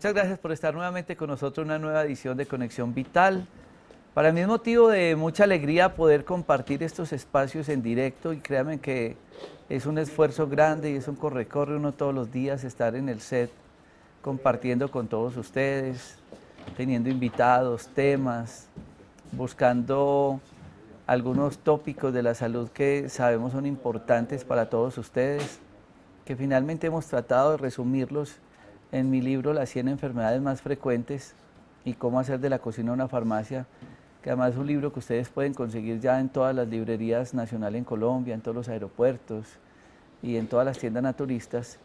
Muchas gracias por estar nuevamente con nosotros en una nueva edición de Conexión Vital. Para mí es motivo de mucha alegría poder compartir estos espacios en directo y créanme que es un esfuerzo grande y es un corre-corre uno todos los días estar en el set compartiendo con todos ustedes, teniendo invitados, temas, buscando algunos tópicos de la salud que sabemos son importantes para todos ustedes, que finalmente hemos tratado de resumirlos en mi libro Las 100 enfermedades más frecuentes y cómo hacer de la cocina una farmacia, que además es un libro que ustedes pueden conseguir ya en todas las librerías nacionales en Colombia, en todos los aeropuertos y en todas las tiendas naturistas.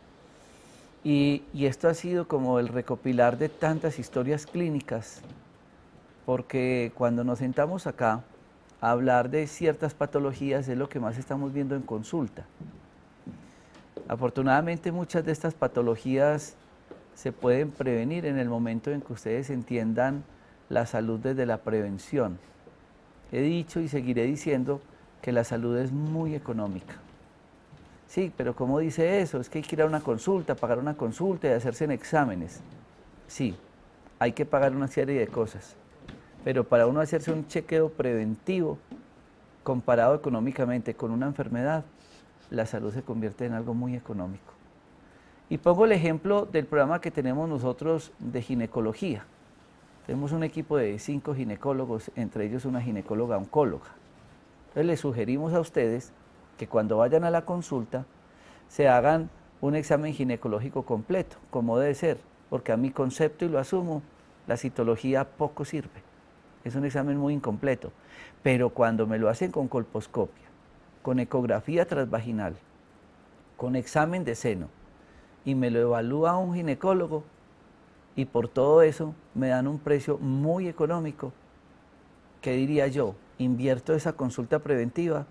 Y esto ha sido como el recopilar de tantas historias clínicas, porque cuando nos sentamos acá a hablar de ciertas patologías es lo que más estamos viendo en consulta. Afortunadamente muchas de estas patologías se pueden prevenir en el momento en que ustedes entiendan la salud desde la prevención. He dicho y seguiré diciendo que la salud es muy económica. Sí, pero ¿cómo dice eso? Es que hay que ir a una consulta, pagar una consulta y hacerse en exámenes. Sí, hay que pagar una serie de cosas, pero para uno hacerse un chequeo preventivo, comparado económicamente con una enfermedad, la salud se convierte en algo muy económico. Y pongo el ejemplo del programa que tenemos nosotros de ginecología. Tenemos un equipo de 5 ginecólogos, entre ellos una ginecóloga oncóloga. Entonces les sugerimos a ustedes que cuando vayan a la consulta se hagan un examen ginecológico completo, como debe ser, porque a mi concepto, y lo asumo, la citología poco sirve. Es un examen muy incompleto. Pero cuando me lo hacen con colposcopia, con ecografía transvaginal, con examen de seno, y me lo evalúa un ginecólogo, y por todo eso me dan un precio muy económico, ¿qué diría yo? ¿Invierto esa consulta preventiva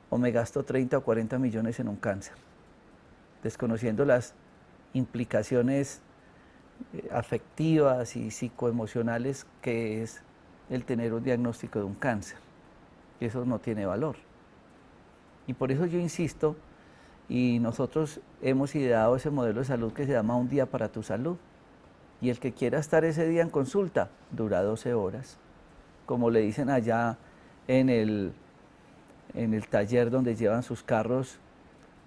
o me gasto 30 o 40 millones en un cáncer? Desconociendo las implicaciones afectivas y psicoemocionales que es el tener un diagnóstico de un cáncer. Eso no tiene valor. Y por eso yo insisto, y nosotros hemos ideado ese modelo de salud que se llama Un Día para tu Salud. Y el que quiera estar ese día en consulta, dura 12 horas. Como le dicen allá en el taller donde llevan sus carros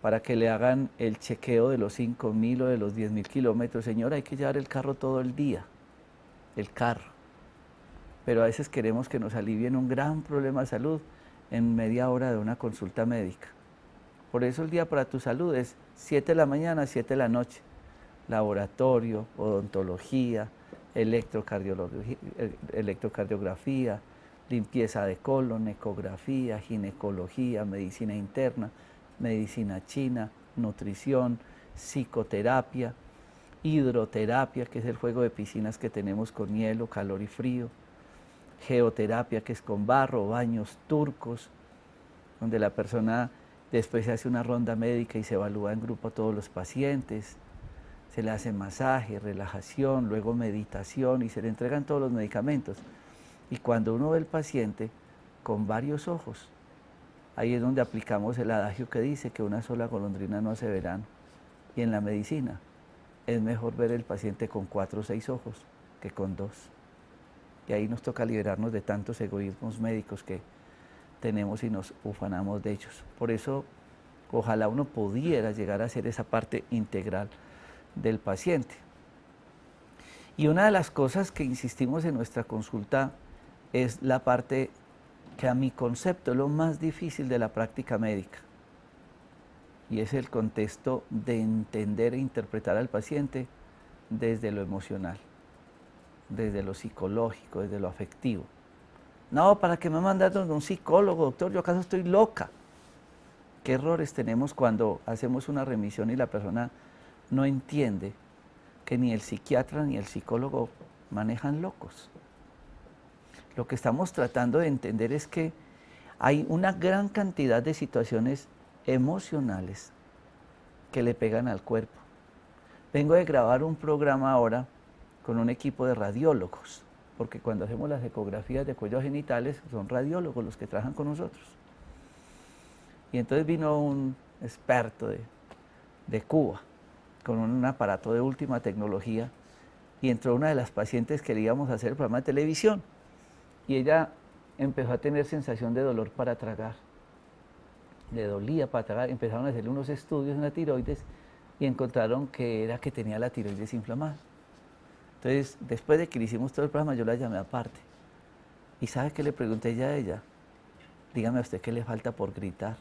para que le hagan el chequeo de los 5.000 o de los 10.000 kilómetros. Señora, hay que llevar el carro todo el día, el carro. Pero a veces queremos que nos alivien un gran problema de salud en media hora de una consulta médica. Por eso el Día para tu Salud es 7 de la mañana, 7 de la noche. Laboratorio, odontología, electrocardiografía, limpieza de colon, ecografía, ginecología, medicina interna, medicina china, nutrición, psicoterapia, hidroterapia, que es el juego de piscinas que tenemos con hielo, calor y frío, geoterapia, que es con barro, baños turcos, donde la persona después se hace una ronda médica y se evalúa en grupo a todos los pacientes, se le hace masaje, relajación, luego meditación y se le entregan todos los medicamentos. Y cuando uno ve al paciente con varios ojos, ahí es donde aplicamos el adagio que dice que una sola golondrina no hace verano. Y en la medicina es mejor ver el paciente con 4 o 6 ojos que con 2. Y ahí nos toca liberarnos de tantos egoísmos médicos que tenemos y nos ufanamos de ellos. Por eso, ojalá uno pudiera llegar a hacer esa parte integral del paciente. Y una de las cosas que insistimos en nuestra consulta es la parte que a mi concepto es lo más difícil de la práctica médica, y es el contexto de entender e interpretar al paciente desde lo emocional, desde lo psicológico, desde lo afectivo. No, ¿para qué me mandaron a un psicólogo, doctor? ¿Yo acaso estoy loca? ¿Qué errores tenemos cuando hacemos una remisión y la persona no entiende que ni el psiquiatra ni el psicólogo manejan locos? Lo que estamos tratando de entender es que hay una gran cantidad de situaciones emocionales que le pegan al cuerpo. Vengo de grabar un programa ahora con un equipo de radiólogos, porque cuando hacemos las ecografías de cuello genitales son radiólogos los que trabajan con nosotros. Y entonces vino un experto de Cuba, con un aparato de última tecnología, y entró una de las pacientes que le íbamos a hacer el programa de televisión y ella empezó a tener sensación de dolor para tragar. Le dolía para tragar, empezaron a hacerle unos estudios en la tiroides y encontraron que era que tenía la tiroides inflamada. Entonces, después de que le hicimos todo el programa, yo la llamé aparte. ¿Y sabe qué le pregunté ya a ella? Dígame a usted qué le falta por gritar.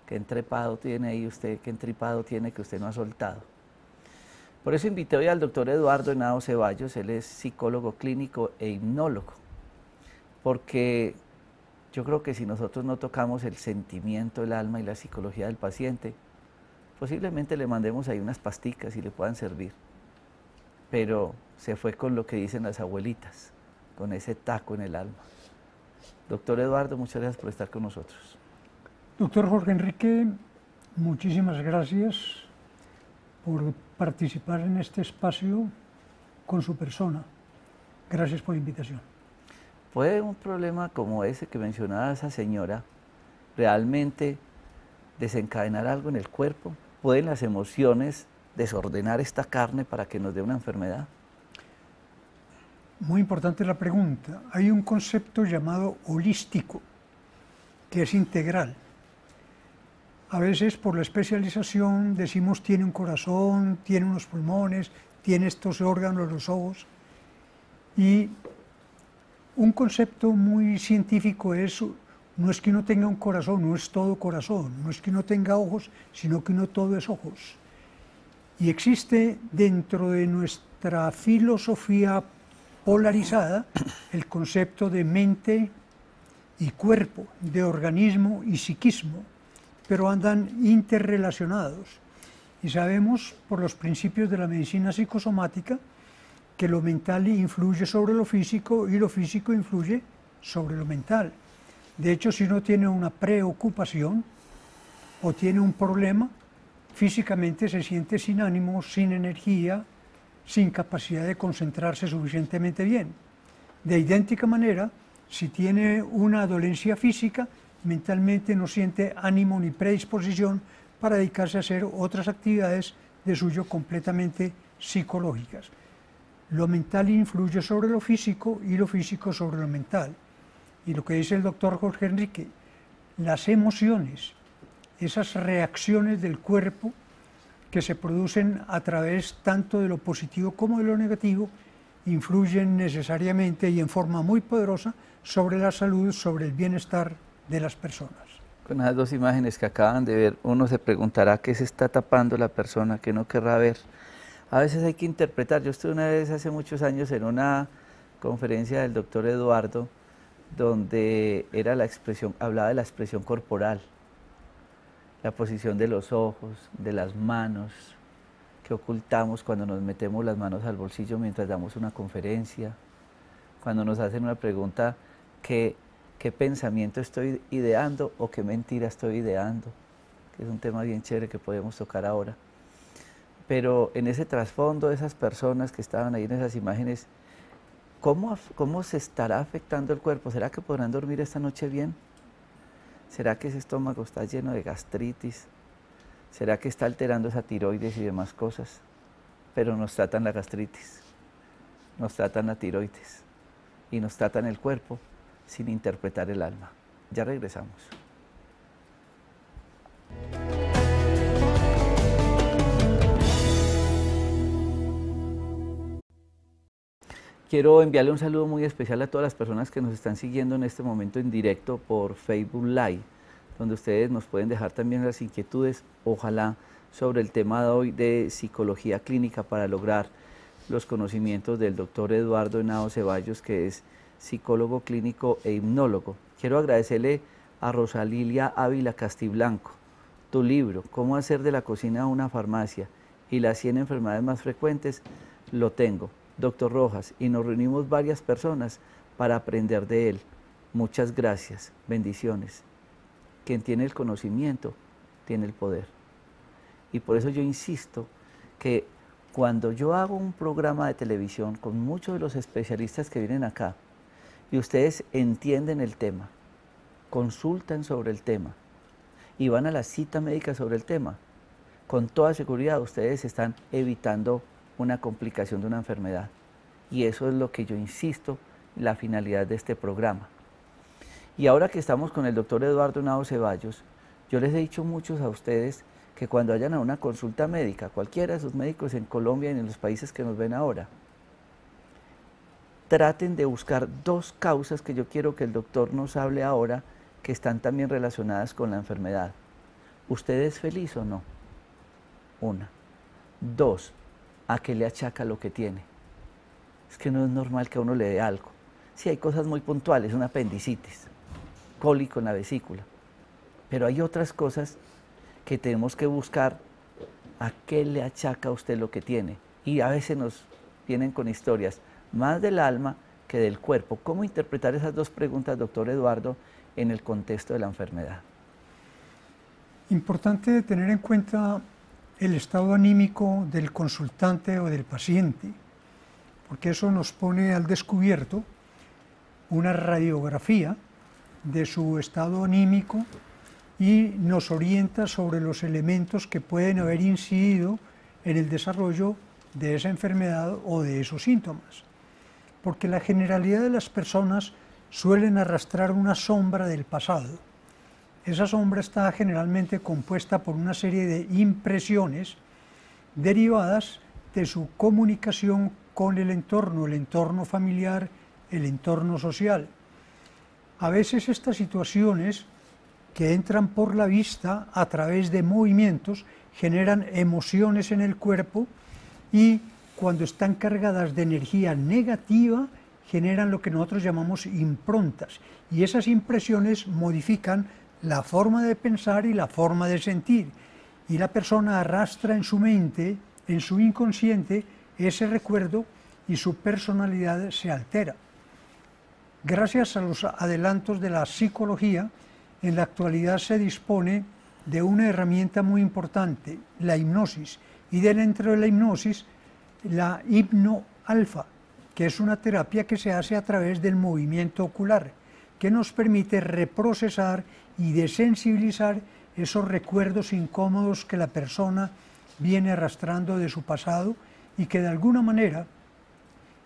¿Qué entrepado tiene ahí usted? ¿Qué entripado tiene que usted no ha soltado? Por eso invité hoy al doctor Eduardo Henao Ceballos. Él es psicólogo clínico e hipnólogo. Porque yo creo que si nosotros no tocamos el sentimiento, el alma y la psicología del paciente, posiblemente le mandemos ahí unas pasticas y le puedan servir. Pero se fue con lo que dicen las abuelitas, con ese taco en el alma. Doctor Eduardo, muchas gracias por estar con nosotros. Doctor Jorge Enrique, muchísimas gracias por participar en este espacio con su persona. Gracias por la invitación. ¿Puede un problema como ese que mencionaba esa señora realmente desencadenar algo en el cuerpo? ¿Pueden las emociones desordenar esta carne para que nos dé una enfermedad? Muy importante la pregunta. Hay un concepto llamado holístico, que es integral. A veces por la especialización decimos tiene un corazón, tiene unos pulmones, tiene estos órganos, los ojos. Y un concepto muy científico es, no es que uno tenga un corazón, no es todo corazón, no es que uno tenga ojos, sino que uno todo es ojos. Y existe dentro de nuestra filosofía polarizada el concepto de mente y cuerpo, de organismo y psiquismo, pero andan interrelacionados. Y sabemos por los principios de la medicina psicosomática que lo mental influye sobre lo físico y lo físico influye sobre lo mental. De hecho, si uno tiene una preocupación o tiene un problema, físicamente se siente sin ánimo, sin energía, sin capacidad de concentrarse suficientemente bien. De idéntica manera, si tiene una dolencia física, mentalmente no siente ánimo ni predisposición para dedicarse a hacer otras actividades de suyo completamente psicológicas. Lo mental influye sobre lo físico y lo físico sobre lo mental. Y lo que dice el doctor Jorge Enrique, las emociones, esas reacciones del cuerpo que se producen a través tanto de lo positivo como de lo negativo, influyen necesariamente y en forma muy poderosa sobre la salud, sobre el bienestar de las personas. Con esas dos imágenes que acaban de ver, uno se preguntará qué se está tapando la persona, qué no querrá ver. A veces hay que interpretar. Yo estuve una vez hace muchos años en una conferencia del doctor Eduardo, donde era la expresión, hablaba de la expresión corporal, la posición de los ojos, de las manos, que ocultamos cuando nos metemos las manos al bolsillo mientras damos una conferencia, cuando nos hacen una pregunta, ¿qué pensamiento estoy ideando o qué mentira estoy ideando? Que es un tema bien chévere que podemos tocar ahora. Pero en ese trasfondo de esas personas que estaban ahí en esas imágenes, ¿cómo se estará afectando el cuerpo? ¿Será que podrán dormir esta noche bien? ¿Será que ese estómago está lleno de gastritis? ¿Será que está alterando esa tiroides y demás cosas? Pero nos tratan la gastritis, nos tratan la tiroides y nos tratan el cuerpo sin interpretar el alma. Ya regresamos. Quiero enviarle un saludo muy especial a todas las personas que nos están siguiendo en este momento en directo por Facebook Live, donde ustedes nos pueden dejar también las inquietudes, ojalá, sobre el tema de hoy de psicología clínica para lograr los conocimientos del doctor Eduardo Henao Ceballos, que es psicólogo clínico e hipnólogo. Quiero agradecerle a Rosalilia Ávila Castiblanco, tu libro, Cómo hacer de la cocina una farmacia y las 100 enfermedades más frecuentes, lo tengo. Doctor Rojas, y nos reunimos varias personas para aprender de él. Muchas gracias, bendiciones. Quien tiene el conocimiento, tiene el poder. Y por eso yo insisto que cuando yo hago un programa de televisión con muchos de los especialistas que vienen acá, y ustedes entienden el tema, consultan sobre el tema, y van a la cita médica sobre el tema, con toda seguridad ustedes están evitando una complicación de una enfermedad. Y eso es lo que yo insisto, la finalidad de este programa. Y ahora que estamos con el doctor Eduardo Henao Ceballos, yo les he dicho muchos a ustedes que cuando vayan a una consulta médica, cualquiera de sus médicos en Colombia y en los países que nos ven ahora, traten de buscar dos causas que yo quiero que el doctor nos hable ahora, que están también relacionadas con la enfermedad. ¿Usted es feliz o no? Una. Dos, ¿a qué le achaca lo que tiene? Es que no es normal que a uno le dé algo. Sí, hay cosas muy puntuales, una apendicitis, cólico en la vesícula, pero hay otras cosas que tenemos que buscar a qué le achaca a usted lo que tiene. Y a veces nos vienen con historias más del alma que del cuerpo. ¿Cómo interpretar esas dos preguntas, doctor Eduardo, en el contexto de la enfermedad? Importante tener en cuenta el estado anímico del consultante o del paciente, porque eso nos pone al descubierto una radiografía de su estado anímico y nos orienta sobre los elementos que pueden haber incidido en el desarrollo de esa enfermedad o de esos síntomas. Porque la generalidad de las personas suelen arrastrar una sombra del pasado. Esa sombra está generalmente compuesta por una serie de impresiones derivadas de su comunicación con el entorno familiar, el entorno social. A veces estas situaciones que entran por la vista a través de movimientos generan emociones en el cuerpo y cuando están cargadas de energía negativa generan lo que nosotros llamamos improntas y esas impresiones modifican la forma de pensar y la forma de sentir y la persona arrastra en su mente, en su inconsciente, ese recuerdo y su personalidad se altera. Gracias a los adelantos de la psicología, en la actualidad se dispone de una herramienta muy importante, la hipnosis, y dentro de la hipnosis, la hipnoalfa, que es una terapia que se hace a través del movimiento ocular, que nos permite reprocesar y desensibilizar esos recuerdos incómodos que la persona viene arrastrando de su pasado y que de alguna manera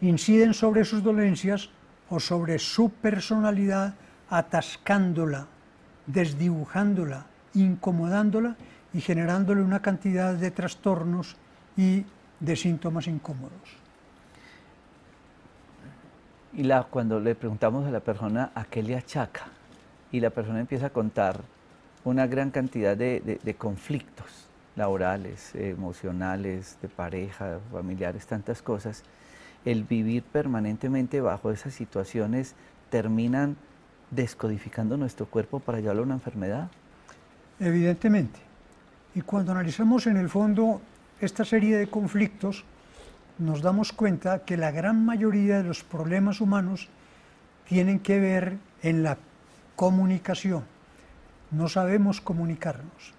inciden sobre sus dolencias o sobre su personalidad, atascándola, desdibujándola, incomodándola y generándole una cantidad de trastornos y de síntomas incómodos. Y cuando le preguntamos a la persona a qué le achaca, y la persona empieza a contar una gran cantidad de conflictos laborales, emocionales, de pareja, familiares, tantas cosas, el vivir permanentemente bajo esas situaciones terminan descodificando nuestro cuerpo para llevarlo a una enfermedad. Evidentemente. Y cuando analizamos en el fondo esta serie de conflictos, nos damos cuenta que la gran mayoría de los problemas humanos tienen que ver en la comunicación. No sabemos comunicarnos.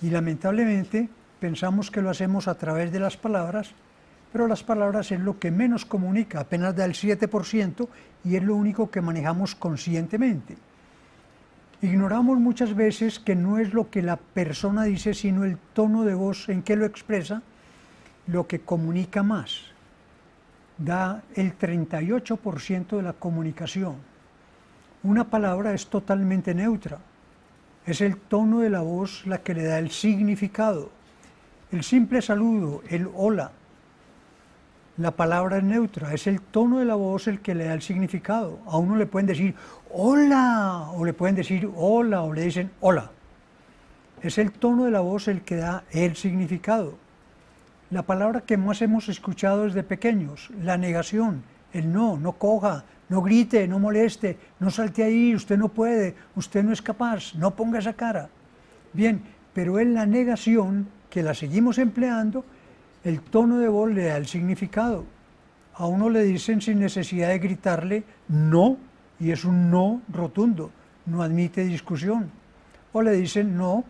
Y lamentablemente pensamos que lo hacemos a través de las palabras, pero las palabras es lo que menos comunica, apenas da el 7% y es lo único que manejamos conscientemente. Ignoramos muchas veces que no es lo que la persona dice, sino el tono de voz en que lo expresa, lo que comunica más. Da el 38% de la comunicación. Una palabra es totalmente neutra. Es el tono de la voz la que le da el significado. El simple saludo, el hola, la palabra es neutra, es el tono de la voz el que le da el significado. A uno le pueden decir hola, o le pueden decir hola, o le dicen hola. Es el tono de la voz el que da el significado. La palabra que más hemos escuchado desde pequeños, la negación, el no, no coja, no grite, no moleste, no salte ahí, usted no puede, usted no es capaz, no ponga esa cara. Bien, pero en la negación, que la seguimos empleando, el tono de voz le da el significado. A uno le dicen sin necesidad de gritarle no, y es un no rotundo, no admite discusión. O le dicen no,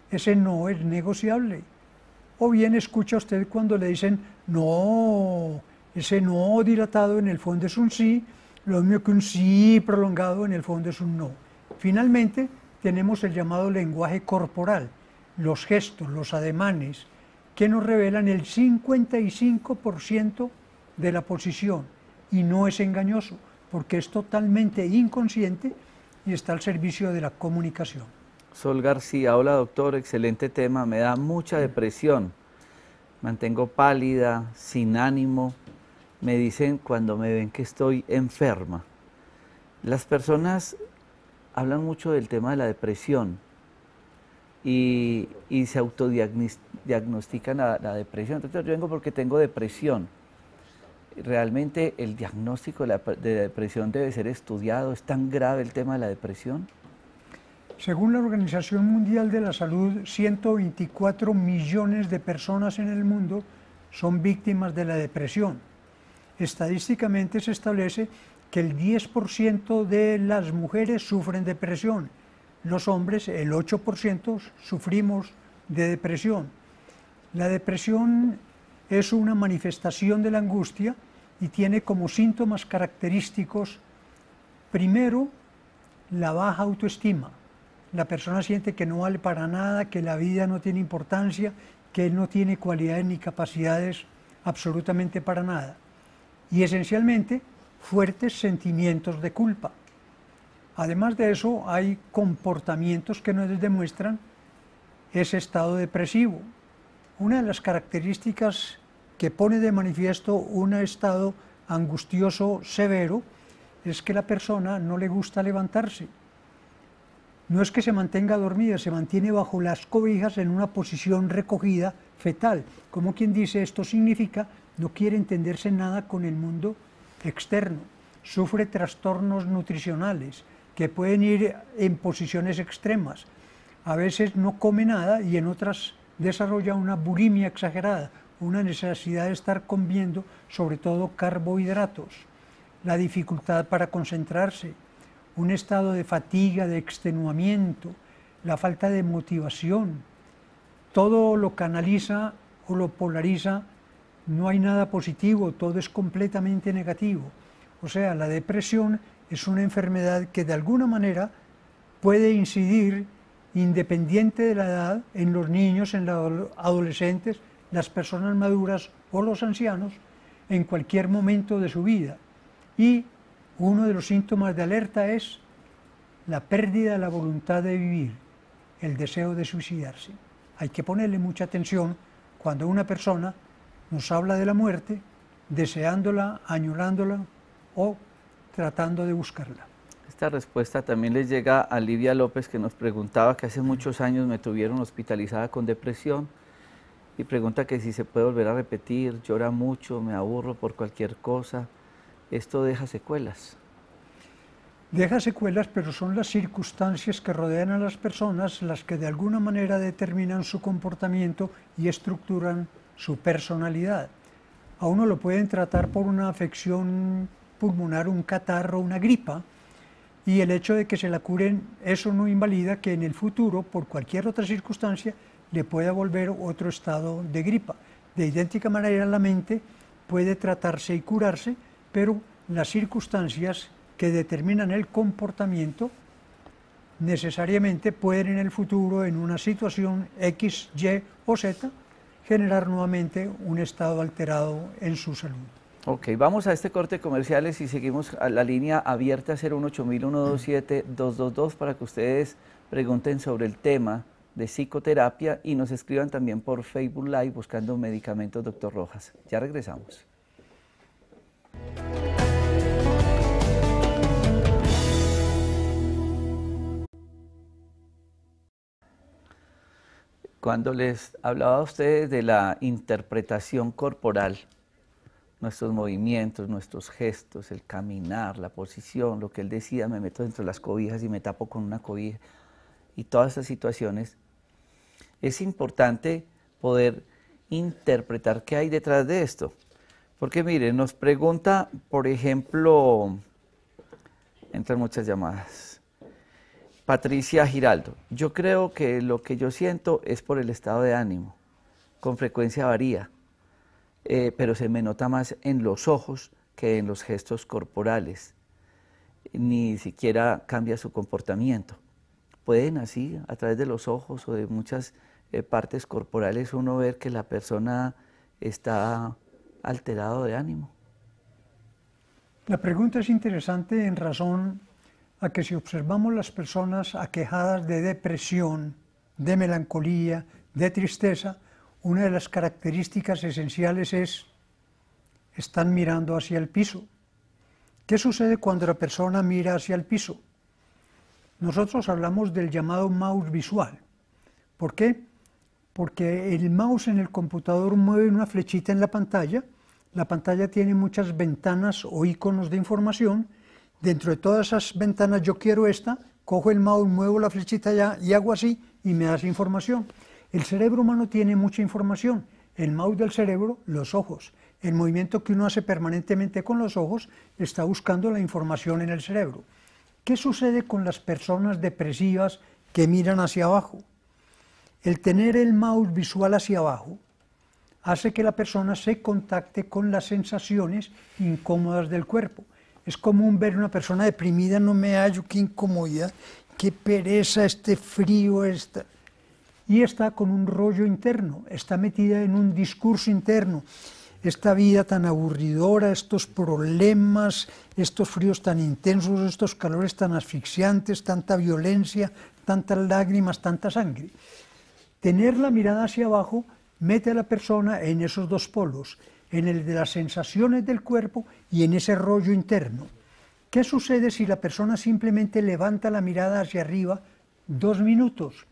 ese no es negociable. O bien escucha usted cuando le dicen no, ese no dilatado en el fondo es un sí, lo mismo que un sí prolongado en el fondo es un no. Finalmente tenemos el llamado lenguaje corporal, los gestos, los ademanes, que nos revelan el 55% de la posición, y no es engañoso, porque es totalmente inconsciente y está al servicio de la comunicación. Sol García, hola doctor, excelente tema, me da mucha depresión, mantengo pálida, sin ánimo, me dicen cuando me ven que estoy enferma. Las personas hablan mucho del tema de la depresión y se autodiagnostican la depresión. Doctor, yo vengo porque tengo depresión. ¿Realmente el diagnóstico de depresión debe ser estudiado? ¿Es tan grave el tema de la depresión? Según la Organización Mundial de la Salud, 124 millones de personas en el mundo son víctimas de la depresión. Estadísticamente se establece que el 10% de las mujeres sufren depresión. Los hombres, el 8% sufrimos de depresión. La depresión es una manifestación de la angustia y tiene como síntomas característicos, primero, la baja autoestima. La persona siente que no vale para nada, que la vida no tiene importancia, que él no tiene cualidades ni capacidades absolutamente para nada. Y esencialmente, fuertes sentimientos de culpa. Además de eso, hay comportamientos que nos demuestran ese estado depresivo. Una de las características que pone de manifiesto un estado angustioso severo es que la persona no le gusta levantarse. No es que se mantenga dormida, se mantiene bajo las cobijas en una posición recogida, fetal. Como quien dice, esto significa no quiere entenderse nada con el mundo externo. Sufre trastornos nutricionales que pueden ir en posiciones extremas. A veces no come nada y en otras desarrolla una bulimia exagerada, una necesidad de estar comiendo sobre todo carbohidratos, la dificultad para concentrarse, un estado de fatiga, de extenuamiento, la falta de motivación. Todo lo canaliza o lo polariza, no hay nada positivo, todo es completamente negativo. O sea, la depresión es una enfermedad que de alguna manera puede incidir, independiente de la edad, en los niños, en los adolescentes, las personas maduras o los ancianos, en cualquier momento de su vida. Y uno de los síntomas de alerta es la pérdida de la voluntad de vivir, el deseo de suicidarse. Hay que ponerle mucha atención cuando una persona nos habla de la muerte, deseándola, añorándola o tratando de buscarla. Esta respuesta también les llega a Livia López, que nos preguntaba que hace muchos años me tuvieron hospitalizada con depresión y pregunta que si se puede volver a repetir, llora mucho, me aburro por cualquier cosa, ¿esto deja secuelas? Deja secuelas, pero son las circunstancias que rodean a las personas las que de alguna manera determinan su comportamiento y estructuran su personalidad. A uno lo pueden tratar por una afección pulmonar, un catarro, una gripa, y el hecho de que se la curen, eso no invalida que en el futuro, por cualquier otra circunstancia, le pueda volver otro estado de gripa. De idéntica manera, la mente puede tratarse y curarse, pero las circunstancias que determinan el comportamiento necesariamente pueden en el futuro, en una situación X, Y o Z, generar nuevamente un estado alterado en su salud. Ok, vamos a este corte comerciales y seguimos a la línea abierta 018-127-222 para que ustedes pregunten sobre el tema de psicoterapia y nos escriban también por Facebook Live buscando medicamentos Dr. Rojas. Ya regresamos. Cuando les hablaba a ustedes de la interpretación corporal, nuestros movimientos, nuestros gestos, el caminar, la posición, lo que él decía, me meto dentro de las cobijas y me tapo con una cobija y todas esas situaciones, es importante poder interpretar qué hay detrás de esto. Porque miren, nos pregunta, por ejemplo, entran muchas llamadas, Patricia Giraldo, yo creo que lo que yo siento es por el estado de ánimo, con frecuencia varía. Pero se me nota más en los ojos que en los gestos corporales. Ni siquiera cambia su comportamiento. Pueden así, a través de los ojos o de muchas partes corporales uno ver que la persona está alterado de ánimo? La pregunta es interesante en razón a que si observamos las personas aquejadas de depresión, de melancolía, de tristeza, una de las características esenciales es están mirando hacia el piso. ¿Qué sucede cuando la persona mira hacia el piso? Nosotros hablamos del llamado mouse visual. ¿Por qué? Porque el mouse en el computador mueve una flechita en la pantalla tiene muchas ventanas o iconos de información. Dentro de todas esas ventanas yo quiero esta, cojo el mouse, muevo la flechita allá y hago así y me da esa información. El cerebro humano tiene mucha información. El mouse del cerebro, los ojos. El movimiento que uno hace permanentemente con los ojos está buscando la información en el cerebro. ¿Qué sucede con las personas depresivas que miran hacia abajo? El tener el mouse visual hacia abajo hace que la persona se contacte con las sensaciones incómodas del cuerpo. Es común ver una persona deprimida, no me hallo, qué incomodidad, qué pereza, este frío, y está con un rollo interno, está metida en un discurso interno. Esta vida tan aburridora, estos problemas, estos fríos tan intensos, estos calores tan asfixiantes, tanta violencia, tantas lágrimas, tanta sangre. Tener la mirada hacia abajo mete a la persona en esos dos polos, en el de las sensaciones del cuerpo y en ese rollo interno. ¿Qué sucede si la persona simplemente levanta la mirada hacia arriba 2 minutos?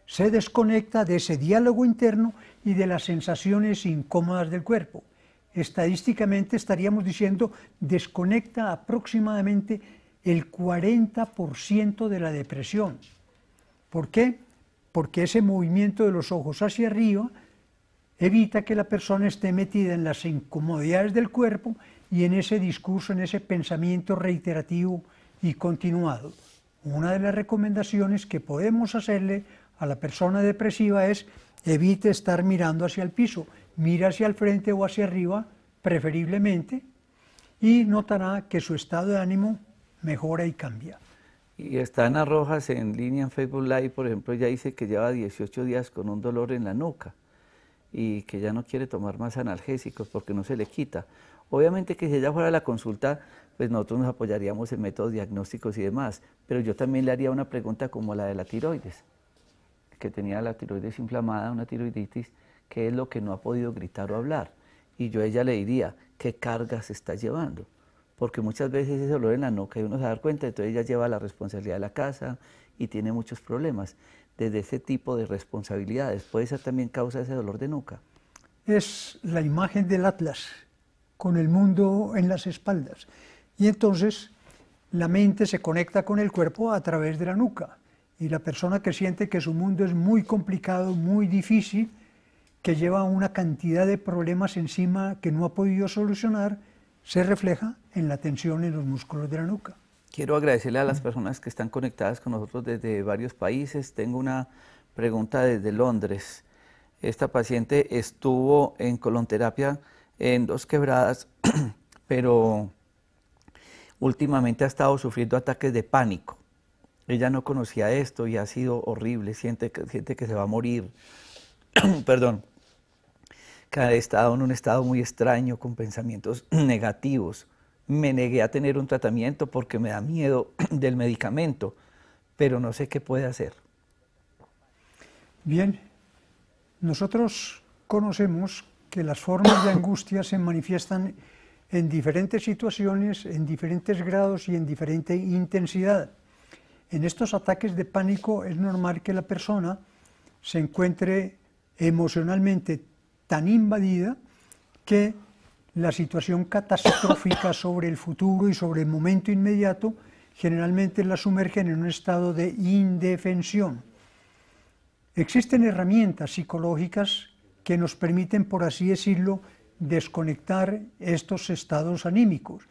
Se desconecta de ese diálogo interno y de las sensaciones incómodas del cuerpo. Estadísticamente estaríamos diciendo desconecta aproximadamente el 40% de la depresión. ¿Por qué? Porque ese movimiento de los ojos hacia arriba evita que la persona esté metida en las incomodidades del cuerpo y en ese discurso, en ese pensamiento reiterativo y continuado. Una de las recomendaciones que podemos hacerle a la persona depresiva es evite estar mirando hacia el piso, mira hacia el frente o hacia arriba, preferiblemente, y notará que su estado de ánimo mejora y cambia. Y está Ana Rojas en línea en Facebook Live, por ejemplo, ella dice que lleva 18 días con un dolor en la nuca y que ya no quiere tomar más analgésicos porque no se le quita. Obviamente que si ella fuera a la consulta, pues nosotros nos apoyaríamos en métodos diagnósticos y demás, pero yo también le haría una pregunta como la de la tiroides, que tenía la tiroides inflamada, una tiroiditis, que es lo que no ha podido gritar o hablar. Y yo a ella le diría, ¿qué cargas está llevando? Porque muchas veces ese dolor en la nuca y uno se da cuenta, entonces ella lleva la responsabilidad de la casa y tiene muchos problemas. Desde ese tipo de responsabilidades, ¿puede ser también causa de ese dolor de nuca? Es la imagen del Atlas, con el mundo en las espaldas. Y entonces la mente se conecta con el cuerpo a través de la nuca. Y la persona que siente que su mundo es muy complicado, muy difícil, que lleva una cantidad de problemas encima que no ha podido solucionar, se refleja en la tensión en los músculos de la nuca. Quiero agradecerle a las personas que están conectadas con nosotros desde varios países. Tengo una pregunta desde Londres. Esta paciente estuvo en colonterapia en Dos Quebradas, pero últimamente ha estado sufriendo ataques de pánico. Ella no conocía esto y ha sido horrible, siente que se va a morir. Perdón. Que ha estado en un estado muy extraño, con pensamientos negativos. Me negué a tener un tratamiento porque me da miedo del medicamento, pero no sé qué puede hacer. Bien, nosotros conocemos que las formas de angustia se manifiestan en diferentes situaciones, en diferentes grados y en diferente intensidad. En estos ataques de pánico es normal que la persona se encuentre emocionalmente tan invadida que la situación catastrófica sobre el futuro y sobre el momento inmediato generalmente la sumergen en un estado de indefensión. Existen herramientas psicológicas que nos permiten, por así decirlo, desconectar estos estados anímicos.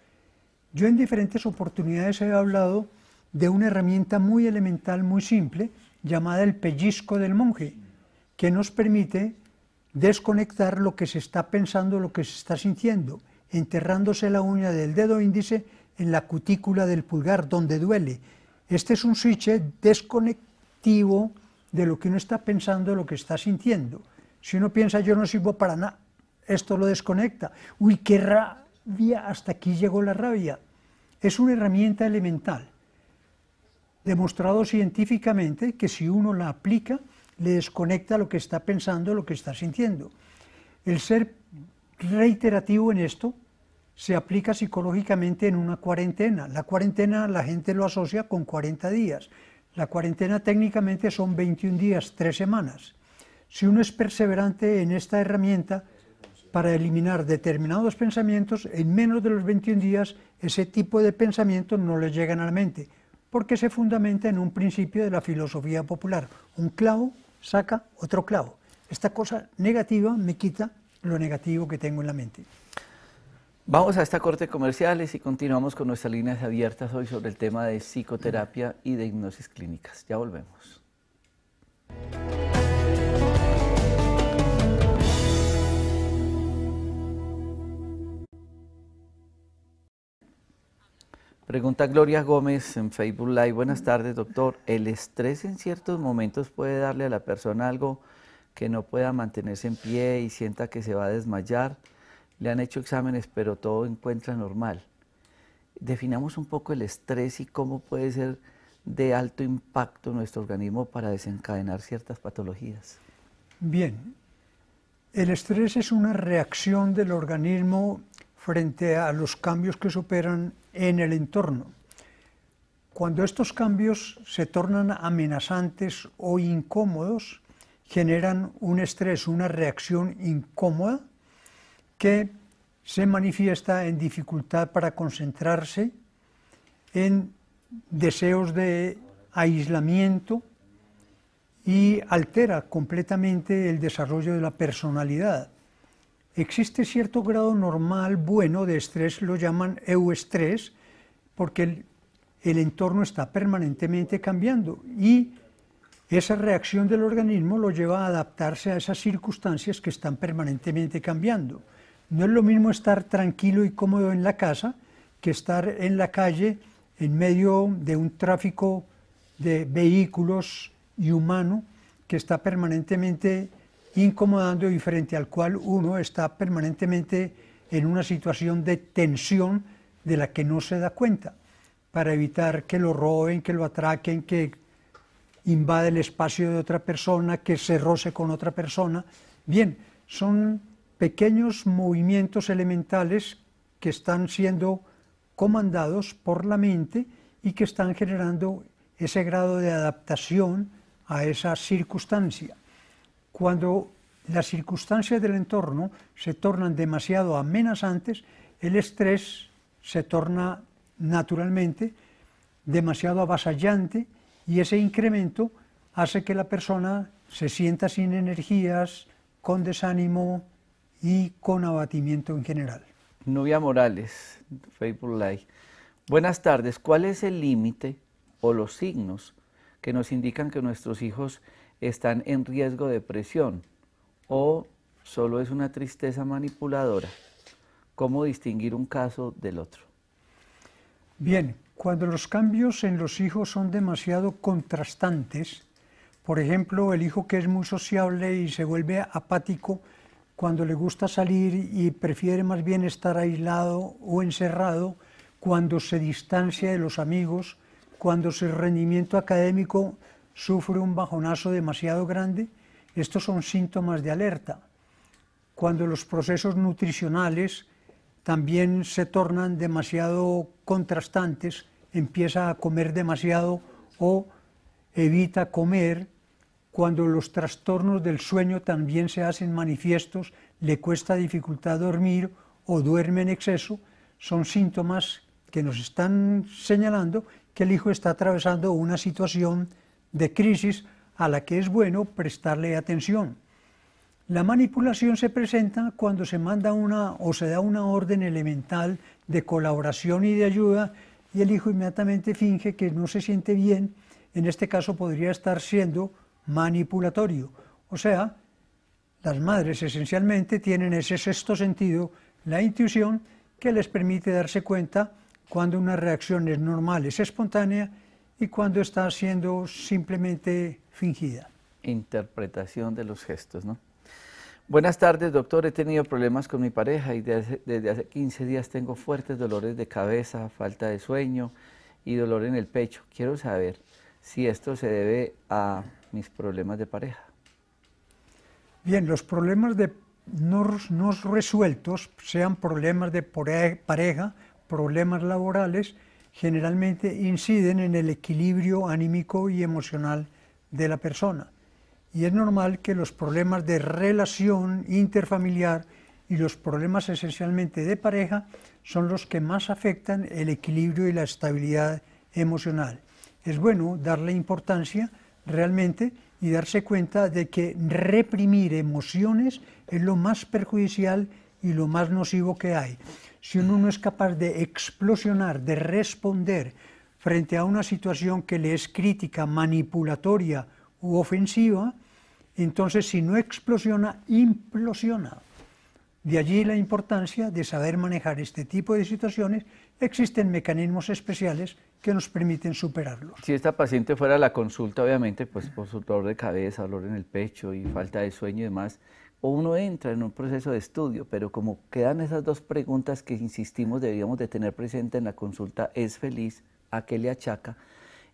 Yo en diferentes oportunidades he hablado de una herramienta muy elemental, muy simple, llamada el pellizco del monje, que nos permite desconectar lo que se está pensando, lo que se está sintiendo, enterrándose la uña del dedo índice en la cutícula del pulgar, donde duele. Este es un switch desconectivo de lo que uno está pensando, lo que está sintiendo. Si uno piensa yo no sirvo para nada, esto lo desconecta. Uy, qué rabia, hasta aquí llegó la rabia. Es una herramienta elemental, demostrado científicamente que si uno la aplica, le desconecta lo que está pensando, lo que está sintiendo. El ser reiterativo en esto se aplica psicológicamente en una cuarentena. La cuarentena la gente lo asocia con 40 días. La cuarentena técnicamente son 21 días, 3 semanas. Si uno es perseverante en esta herramienta para eliminar determinados pensamientos, en menos de los 21 días ese tipo de pensamientos no les llegan a la mente, porque se fundamenta en un principio de la filosofía popular. Un clavo saca otro clavo. Esta cosa negativa me quita lo negativo que tengo en la mente. Vamos a esta corte de comerciales y continuamos con nuestras líneas abiertas hoy sobre el tema de psicoterapia y de hipnosis clínicas. Ya volvemos. Pregunta Gloria Gómez en Facebook Live. Buenas tardes, doctor. ¿El estrés en ciertos momentos puede darle a la persona algo que no pueda mantenerse en pie y sienta que se va a desmayar? Le han hecho exámenes, pero todo encuentra normal. Definamos un poco el estrés y cómo puede ser de alto impacto en nuestro organismo para desencadenar ciertas patologías. Bien, el estrés es una reacción del organismo frente a los cambios que se operan en el entorno. Cuando estos cambios se tornan amenazantes o incómodos, generan un estrés, una reacción incómoda que se manifiesta en dificultad para concentrarse, en deseos de aislamiento y altera completamente el desarrollo de la personalidad. Existe cierto grado normal, bueno, de estrés, lo llaman euestrés, porque el entorno está permanentemente cambiando y esa reacción del organismo lo lleva a adaptarse a esas circunstancias que están permanentemente cambiando. No es lo mismo estar tranquilo y cómodo en la casa que estar en la calle en medio de un tráfico de vehículos y humano que está permanentemente incomodando y frente al cual uno está permanentemente en una situación de tensión de la que no se da cuenta, para evitar que lo roben, que lo atraquen, que invade el espacio de otra persona, que se roce con otra persona. Bien, son pequeños movimientos elementales que están siendo comandados por la mente y que están generando ese grado de adaptación a esa circunstancia. Cuando las circunstancias del entorno se tornan demasiado amenazantes, el estrés se torna naturalmente demasiado avasallante y ese incremento hace que la persona se sienta sin energías, con desánimo y con abatimiento en general. Nubia Morales, Facebook Live. Buenas tardes. ¿Cuál es el límite o los signos que nos indican que nuestros hijos están en riesgo de depresión o solo es una tristeza manipuladora? ¿Cómo distinguir un caso del otro? Bien, cuando los cambios en los hijos son demasiado contrastantes, por ejemplo, el hijo que es muy sociable y se vuelve apático cuando le gusta salir y prefiere más bien estar aislado o encerrado, cuando se distancia de los amigos, cuando su rendimiento académico sufre un bajonazo demasiado grande, estos son síntomas de alerta. Cuando los procesos nutricionales también se tornan demasiado contrastantes, empieza a comer demasiado o evita comer, cuando los trastornos del sueño también se hacen manifiestos, le cuesta dificultad dormir o duerme en exceso, son síntomas que nos están señalando que el hijo está atravesando una situación de crisis a la que es bueno prestarle atención. La manipulación se presenta cuando se manda o se da una orden elemental de colaboración y de ayuda y el hijo inmediatamente finge que no se siente bien. En este caso podría estar siendo manipulatorio. O sea, las madres esencialmente tienen ese sexto sentido, la intuición, que les permite darse cuenta cuando una reacción es normal, es espontánea y cuando está siendo simplemente fingida. Interpretación de los gestos, ¿no? Buenas tardes, doctor. He tenido problemas con mi pareja y desde hace 15 días tengo fuertes dolores de cabeza, falta de sueño y dolor en el pecho. Quiero saber si esto se debe a mis problemas de pareja. Bien, los problemas no resueltos, sean problemas de pareja, problemas laborales, generalmente inciden en el equilibrio anímico y emocional de la persona. Y es normal que los problemas de relación interfamiliar y los problemas esencialmente de pareja son los que más afectan el equilibrio y la estabilidad emocional. Es bueno darle importancia realmente y darse cuenta de que reprimir emociones es lo más perjudicial y lo más nocivo que hay. Si uno no es capaz de explosionar, de responder frente a una situación que le es crítica, manipulatoria u ofensiva, entonces si no explosiona, implosiona. De allí la importancia de saber manejar este tipo de situaciones. Existen mecanismos especiales que nos permiten superarlos. Si esta paciente fuera a la consulta, obviamente, pues por su dolor de cabeza, dolor en el pecho y falta de sueño y demás, o uno entra en un proceso de estudio, pero como quedan esas dos preguntas que insistimos deberíamos de tener presente en la consulta, ¿es feliz? ¿A qué le achaca?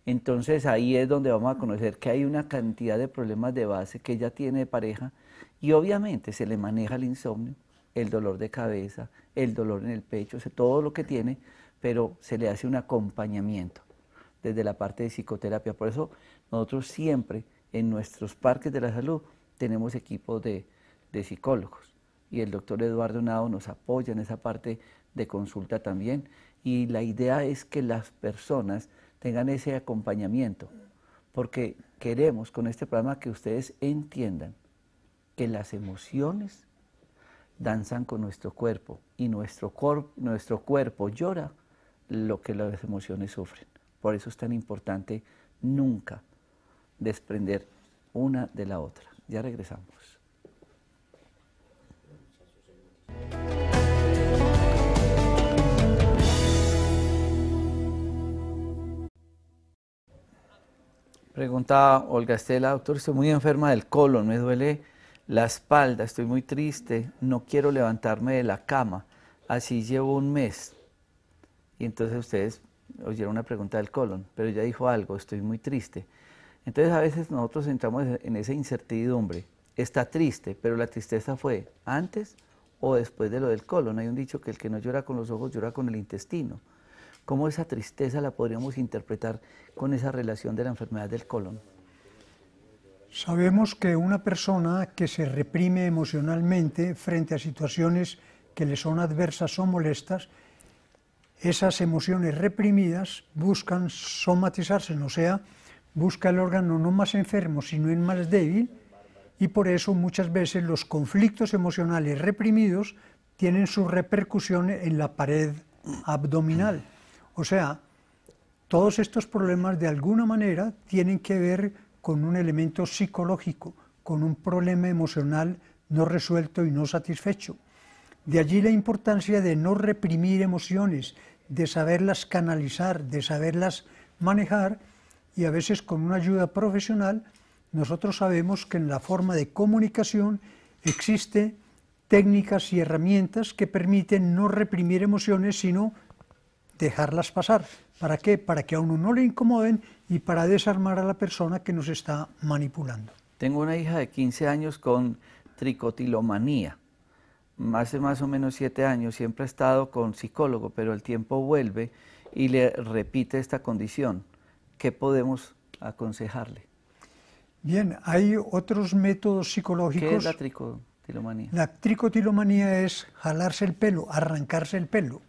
Entonces ahí es donde vamos a conocer que hay una cantidad de problemas de base que ella tiene de pareja y obviamente se le maneja el insomnio, el dolor de cabeza, el dolor en el pecho, todo lo que tiene, pero se le hace un acompañamiento desde la parte de psicoterapia. Por eso nosotros siempre en nuestros parques de la salud tenemos equipos de psicólogos y el doctor Eduardo Nao nos apoya en esa parte de consulta también y la idea es que las personas tengan ese acompañamiento porque queremos con este programa que ustedes entiendan que las emociones danzan con nuestro cuerpo y nuestro cuerpo llora lo que las emociones sufren. Por eso es tan importante nunca desprender una de la otra. Ya regresamos. Preguntaba Olga Estela, doctor, estoy muy enferma del colon, me duele la espalda, estoy muy triste, no quiero levantarme de la cama, así llevo un mes. Y entonces ustedes oyeron una pregunta del colon, pero ella dijo algo, estoy muy triste. Entonces a veces nosotros entramos en esa incertidumbre, está triste, pero la tristeza fue antes o después de lo del colon. Hay un dicho que el que no llora con los ojos llora con el intestino. ¿Cómo esa tristeza la podríamos interpretar con esa relación de la enfermedad del colon? Sabemos que una persona que se reprime emocionalmente frente a situaciones que le son adversas o molestas, esas emociones reprimidas buscan somatizarse, o sea, busca el órgano no más enfermo, sino el más débil, y por eso muchas veces los conflictos emocionales reprimidos tienen su repercusión en la pared abdominal. O sea, todos estos problemas de alguna manera tienen que ver con un elemento psicológico, con un problema emocional no resuelto y no satisfecho. De allí la importancia de no reprimir emociones, de saberlas canalizar, de saberlas manejar, y a veces con una ayuda profesional nosotros sabemos que en la forma de comunicación existen técnicas y herramientas que permiten no reprimir emociones, sino dejarlas pasar. ¿Para qué? Para que a uno no le incomoden y para desarmar a la persona que nos está manipulando. Tengo una hija de 15 años con tricotilomanía. Hace más o menos 7 años, siempre ha estado con psicólogo, pero el tiempo vuelve y le repite esta condición. ¿Qué podemos aconsejarle? Bien, hay otros métodos psicológicos. ¿Qué es la tricotilomanía? La tricotilomanía es jalarse el pelo, arrancarse el pelo.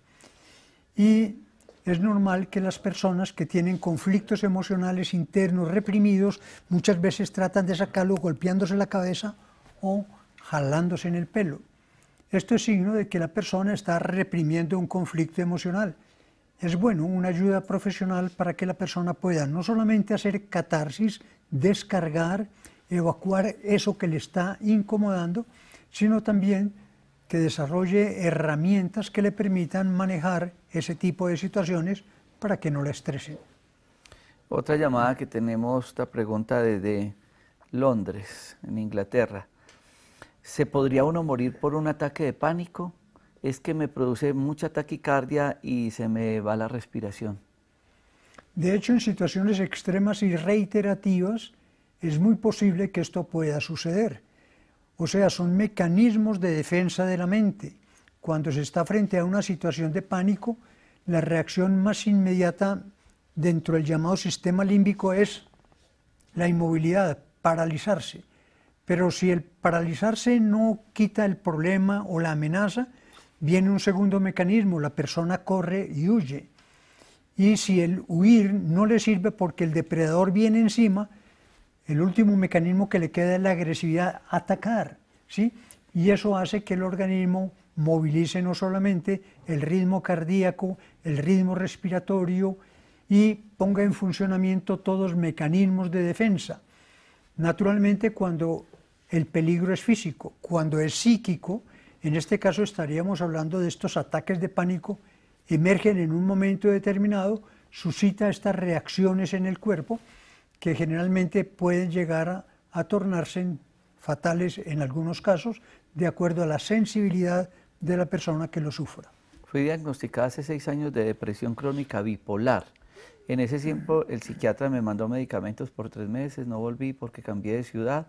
Y es normal que las personas que tienen conflictos emocionales internos reprimidos muchas veces tratan de sacarlo golpeándose la cabeza o jalándose en el pelo. Esto es signo de que la persona está reprimiendo un conflicto emocional. Es bueno una ayuda profesional para que la persona pueda no solamente hacer catarsis, descargar, evacuar eso que le está incomodando, sino también que desarrolle herramientas que le permitan manejar ese tipo de situaciones para que no la estresen. Otra llamada que tenemos, esta pregunta desde Londres, en Inglaterra. ¿Se podría uno morir por un ataque de pánico? Es que me produce mucha taquicardia y se me va la respiración. De hecho, en situaciones extremas y reiterativas es muy posible que esto pueda suceder. O sea, son mecanismos de defensa de la mente. Cuando se está frente a una situación de pánico, la reacción más inmediata dentro del llamado sistema límbico es la inmovilidad, paralizarse. Pero si el paralizarse no quita el problema o la amenaza, viene un segundo mecanismo, la persona corre y huye. Y si el huir no le sirve porque el depredador viene encima, el último mecanismo que le queda es la agresividad, atacar, ¿sí? Y eso hace que el organismo movilice no solamente el ritmo cardíaco, el ritmo respiratorio y ponga en funcionamiento todos los mecanismos de defensa. Naturalmente, cuando el peligro es físico, cuando es psíquico, en este caso estaríamos hablando de estos ataques de pánico, emergen en un momento determinado, suscita estas reacciones en el cuerpo que generalmente pueden llegar a tornarse fatales en algunos casos, de acuerdo a la sensibilidad de la persona que lo sufra. Fui diagnosticada hace 6 años de depresión crónica bipolar. En ese tiempo el psiquiatra me mandó medicamentos por 3 meses, no volví porque cambié de ciudad.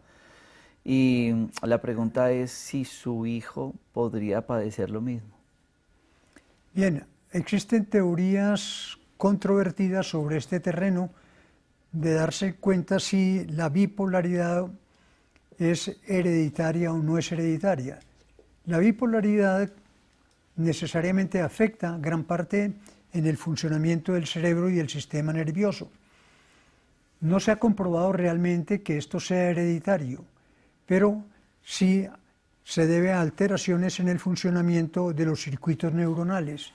Y la pregunta es si su hijo podría padecer lo mismo. Bien, existen teorías controvertidas sobre este terreno de darse cuenta si la bipolaridad es hereditaria o no es hereditaria. La bipolaridad necesariamente afecta gran parte en el funcionamiento del cerebro y el sistema nervioso. No se ha comprobado realmente que esto sea hereditario, pero sí se debe a alteraciones en el funcionamiento de los circuitos neuronales.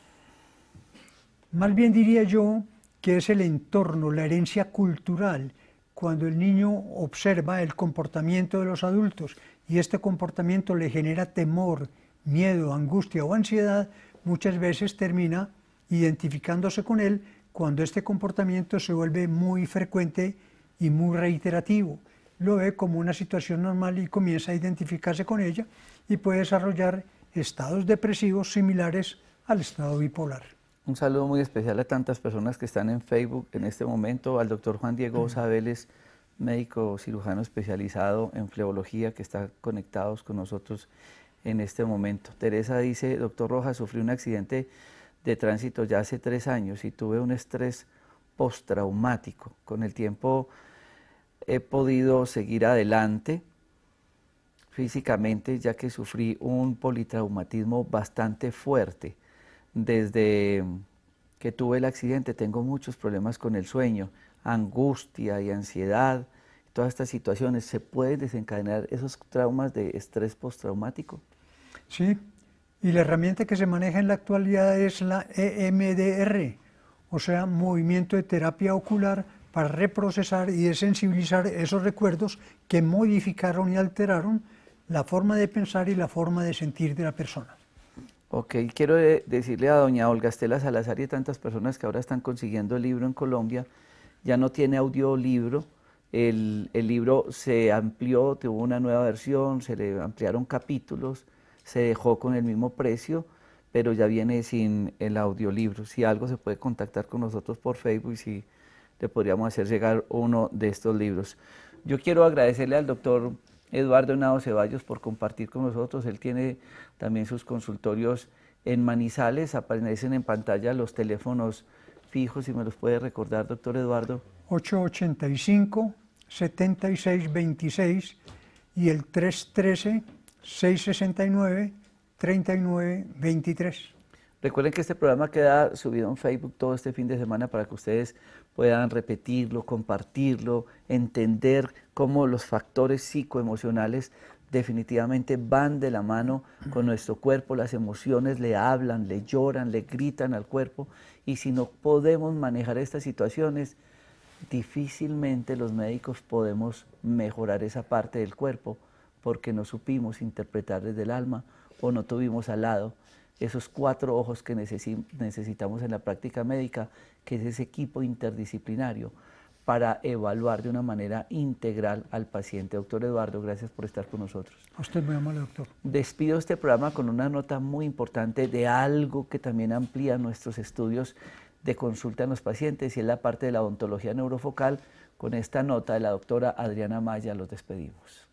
Más bien diría yo que es el entorno, la herencia cultural, cuando el niño observa el comportamiento de los adultos y este comportamiento le genera temor, miedo, angustia o ansiedad, muchas veces termina identificándose con él cuando este comportamiento se vuelve muy frecuente y muy reiterativo. Lo ve como una situación normal y comienza a identificarse con ella y puede desarrollar estados depresivos similares al estado bipolar. Un saludo muy especial a tantas personas que están en Facebook en este momento, al doctor Juan Diego Osa Vélez, médico cirujano especializado en flebología, que está conectados con nosotros en este momento. Teresa dice, doctor Rojas, sufrí un accidente de tránsito ya hace 3 años y tuve un estrés postraumático. Con el tiempo he podido seguir adelante físicamente, ya que sufrí un politraumatismo bastante fuerte. Desde que tuve el accidente tengo muchos problemas con el sueño, angustia y ansiedad. Todas estas situaciones, ¿se pueden desencadenar esos traumas de estrés postraumático? Sí, y la herramienta que se maneja en la actualidad es la EMDR, o sea, movimiento de terapia ocular para reprocesar y desensibilizar esos recuerdos que modificaron y alteraron la forma de pensar y la forma de sentir de la persona. Ok, quiero decirle a doña Olga Estela Salazar y a tantas personas que ahora están consiguiendo el libro en Colombia, ya no tiene audiolibro, el libro se amplió, tuvo una nueva versión, se le ampliaron capítulos, se dejó con el mismo precio, pero ya viene sin el audiolibro. Si algo se puede contactar con nosotros por Facebook y si le podríamos hacer llegar uno de estos libros. Yo quiero agradecerle al doctor Eduardo Henao Ceballos por compartir con nosotros. Él tiene también sus consultorios en Manizales, aparecen en pantalla los teléfonos fijos, si me los puede recordar, doctor Eduardo. 885-7626 y el 313-669-3923. Recuerden que este programa queda subido en Facebook todo este fin de semana para que ustedes puedan repetirlo, compartirlo, entender cómo los factores psicoemocionales definitivamente van de la mano con nuestro cuerpo, las emociones le hablan, le lloran, le gritan al cuerpo, y si no podemos manejar estas situaciones, difícilmente los médicos podemos mejorar esa parte del cuerpo porque no supimos interpretar desde el alma o no tuvimos al lado esos 4 ojos que necesitamos en la práctica médica, que es ese equipo interdisciplinario para evaluar de una manera integral al paciente. Doctor Eduardo, gracias por estar con nosotros. A usted muy amable, doctor. Despido este programa con una nota muy importante de algo que también amplía nuestros estudios de consulta en los pacientes y es la parte de la odontología neurofocal. Con esta nota de la doctora Adriana Maya los despedimos.